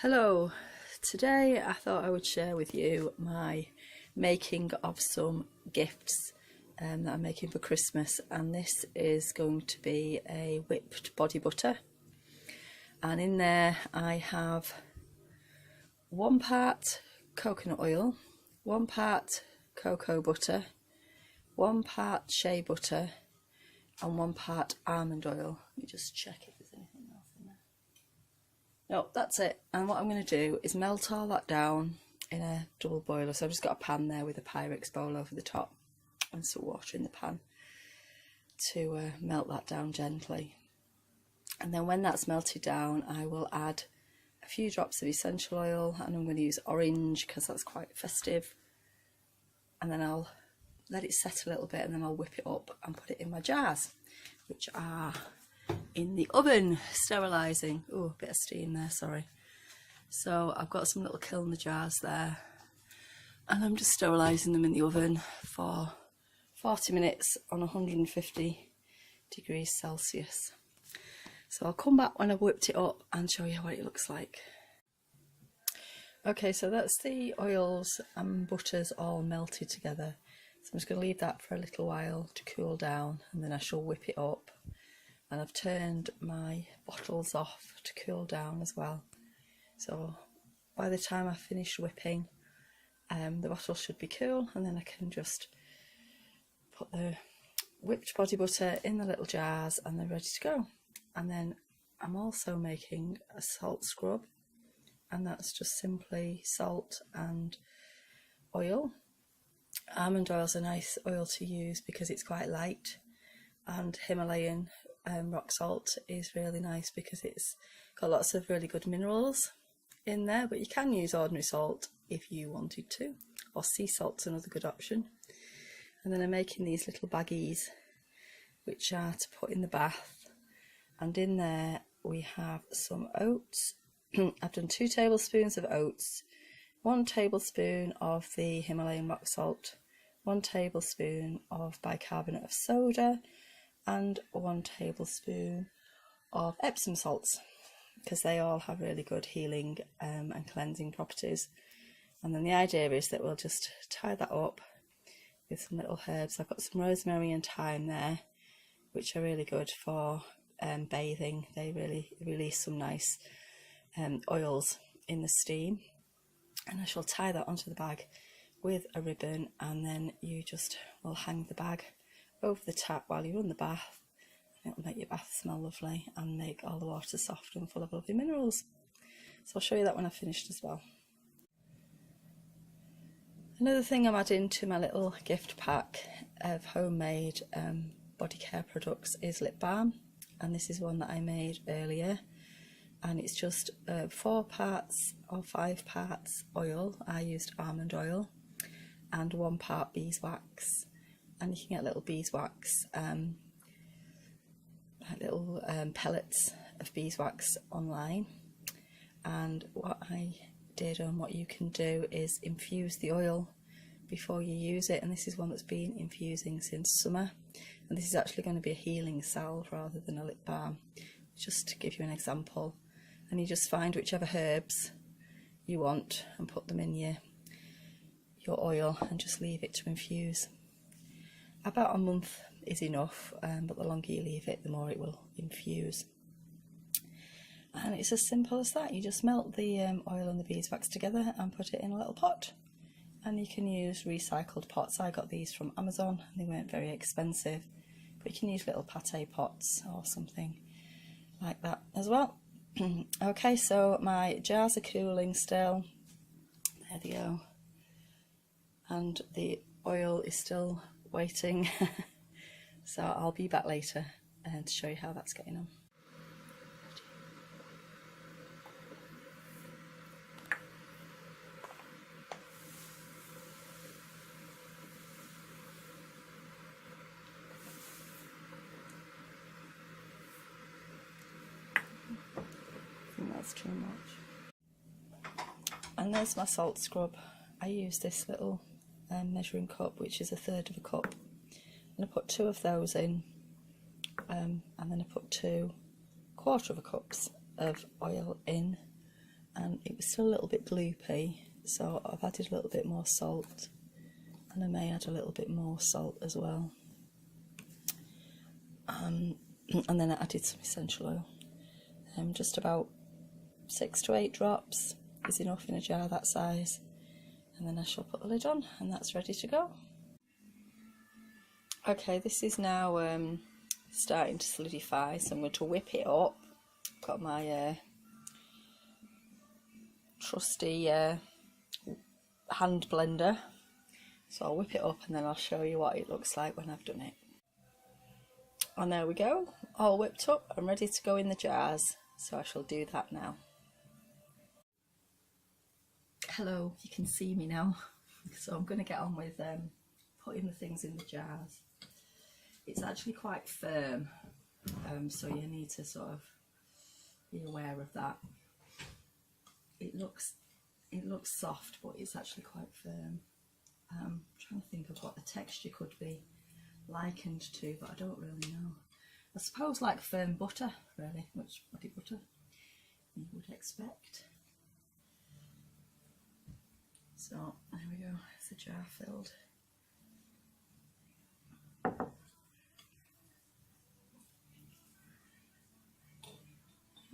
Hello, today I thought I would share with you my making of some gifts that I'm making for Christmas, and this is going to be a whipped body butter, and in there I have 1 part coconut oil, 1 part cocoa butter, 1 part shea butter and 1 part almond oil. Let me just check if there's anything else in there. No, that's it. And what I'm going to do is melt all that down in a double boiler. So I've just got a pan there with a Pyrex bowl over the top and some water in the pan to melt that down gently. And then when that's melted down, I will add a few drops of essential oil, and I'm going to use orange because that's quite festive. And then I'll let it set a little bit, and then I'll whip it up and put it in my jars, which are in the oven sterilising. Oh, a bit of steam there, sorry. So I've got some little kiln jars there, and I'm just sterilising them in the oven for 40 minutes on 150 degrees Celsius. So I'll come back when I've whipped it up and show you what it looks like. Okay, so that's the oils and butters all melted together. So I'm just going to leave that for a little while to cool down, and then I shall whip it up. And I've turned my bottles off to cool down as well. So by the time I finish whipping, the bottle should be cool, and then I can just put the whipped body butter in the little jars and they're ready to go. And then I'm also making a salt scrub, and that's just simply salt and oil. Almond oil is a nice oil to use because it's quite light, and Himalayan rock salt is really nice because it's got lots of really good minerals in there, but you can use ordinary salt if you wanted to, or sea salt's another good option. And then I'm making these little baggies which are to put in the bath, and in there we have some oats. I've done 2 tablespoons of oats, 1 tablespoon of the Himalayan rock salt, 1 tablespoon of bicarbonate of soda, and 1 tablespoon of Epsom salts, because they all have really good healing and cleansing properties. And then the idea is that we'll just tie that up with some little herbs. I've got some rosemary and thyme there, which are really good for bathing. They really release some nice oils in the steam. And I shall tie that onto the bag with a ribbon, and then you just will hang the bag over the tap while you run the bath. It'll make your bath smell lovely and make all the water soft and full of lovely minerals. So I'll show you that when I've finished as well. Another thing I'm adding to my little gift pack of homemade body care products is lip balm, and this is one that I made earlier, and it's just 4 parts or 5 parts oil. I used almond oil, and 1 part beeswax, and you can get little beeswax, little pellets of beeswax online. And what I did, and what you can do, is infuse the oil before you use it, and this is one that's been infusing since summer, and this is actually going to be a healing salve rather than a lip balm, just to give you an example. And you just find whichever herbs you want and put them in your oil and just leave it to infuse. About a month is enough, but the longer you leave it, the more it will infuse. And it's as simple as that. You just melt the oil and the beeswax together and put it in a little pot. And you can use recycled pots. I got these from Amazon, and they weren't very expensive, but you can use little pate pots or something like that as well. Okay, so my jars are cooling still. There they go. And the oil is still waiting. So I'll be back later to show you how that's getting on. I think that's too much. And there's my salt scrub. I use this little measuring cup, which is 1/3 of a cup, and I put 2 of those in, and then I put 2 1/4 cups of oil in, and it was still a little bit gloopy, so I've added a little bit more salt, and I may add a little bit more salt as well. And then I added some essential oil. Just about 6 to 8 drops is enough in a jar that size, and then I shall put the lid on, and that's ready to go. Okay, this is now starting to solidify, so I'm going to whip it up. I've got my trusty hand blender, so I'll whip it up and then I'll show you what it looks like when I've done it. And there we go, all whipped up and ready to go in the jars, so I shall do that now. Hello, you can see me now, so I'm going to get on with putting the things in the jars. It's actually quite firm, so you need to sort of be aware of that. It looks soft, but it's actually quite firm. I'm trying to think of what the texture could be likened to, but I don't really know. I suppose like firm butter, really, much body butter you would expect. So there we go, it's a jar filled. There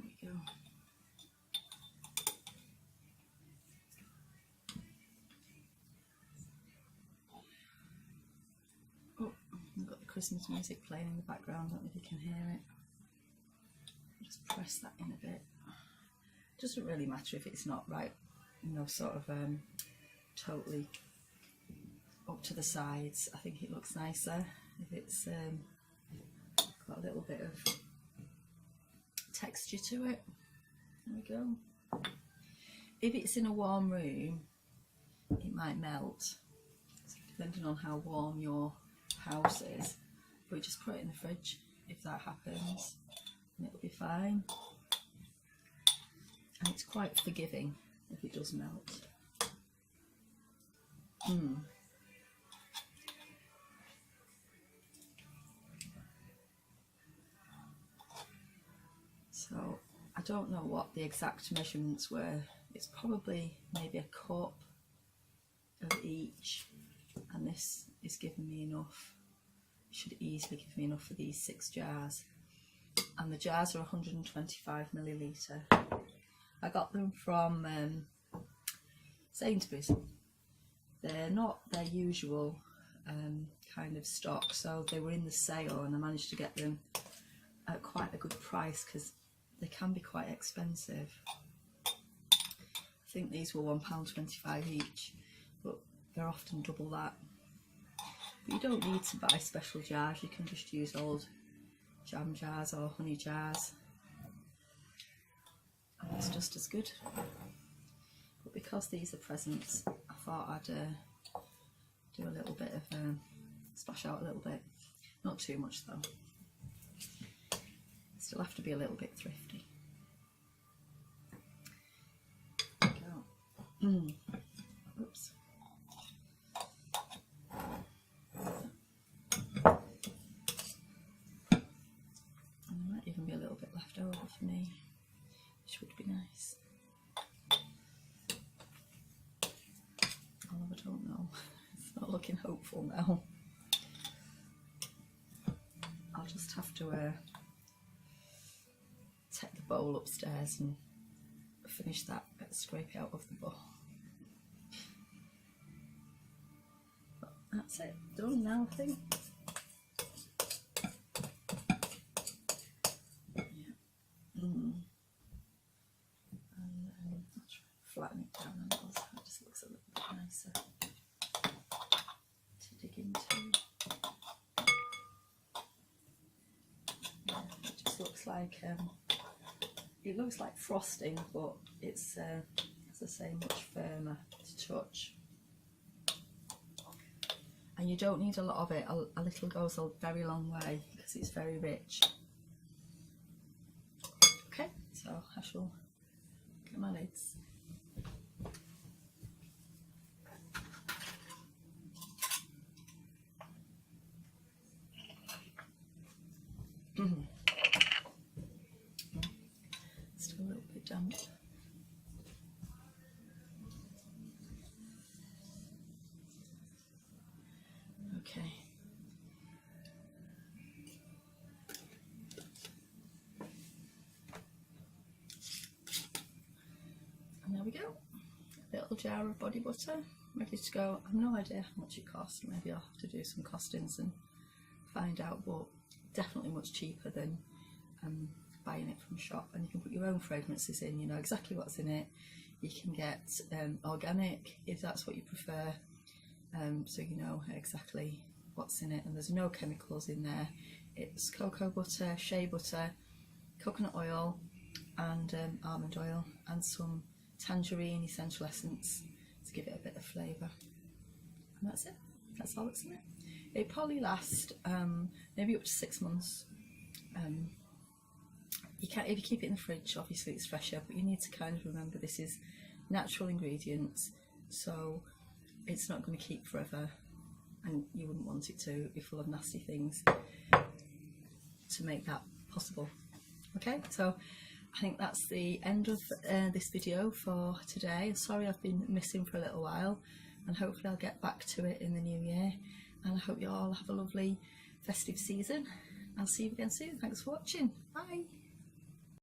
we go. Oh, I've got the Christmas music playing in the background, I don't know if you can hear it. Just press that in a bit. It doesn't really matter if it's not right, you know, sort of totally up to the sides. I think it looks nicer if it's got a little bit of texture to it. There we go. If it's in a warm room, it might melt, so depending on how warm your house is, but just put it in the fridge if that happens and it'll be fine. And it's quite forgiving if it does melt. So I don't know what the exact measurements were. It's probably maybe a cup of each, and this is giving me enough. It should easily give me enough for these 6 jars, and the jars are 125 millilitre. I got them from Sainsbury's. They're not their usual kind of stock, so they were in the sale and I managed to get them at quite a good price because they can be quite expensive. I think these were £1.25 each, but they're often double that. But you don't need to buy special jars, you can just use old jam jars or honey jars. And it's just as good. But because these are presents, I thought I'd do a little bit of, splash out a little bit. Not too much though. Still have to be a little bit thrifty. There we go. Oops. And there might even be a little bit left over for me, which would be nice. Although I don't know, it's not looking hopeful now. I'll just have to take the bowl upstairs and finish that, scrape it out of the bowl. But that's it, done now I think. I'll try and flatten it down a little so it just looks a little bit nicer to dig into. Yeah, it just looks like it looks like frosting, but it's as I say, much firmer to touch. And you don't need a lot of it. A little goes a very long way because it's very rich. Okay, so I shall get my lids. Still a little bit damp. there we go, a little jar of body butter ready to go. I've no idea how much it costs, maybe I'll have to do some costings and find out, but definitely much cheaper than buying it from a shop. And you can put your own fragrances in, you know exactly what's in it. You can get organic if that's what you prefer, so you know exactly what's in it, and there's no chemicals in there. It's cocoa butter, shea butter, coconut oil and almond oil, and some tangerine essential essence to give it a bit of flavour, and that's it. That's all that's in it. It probably lasts maybe up to 6 months. You can't, if you keep it in the fridge, obviously it's fresher, but you need to kind of remember this is natural ingredients, so it's not going to keep forever, and you wouldn't want it to be full of nasty things to make that possible. Okay, so I think that's the end of this video for today. Sorry I've been missing for a little while, and hopefully I'll get back to it in the new year, and I hope you all have a lovely festive season. I'll see you again soon. Thanks for watching. Bye.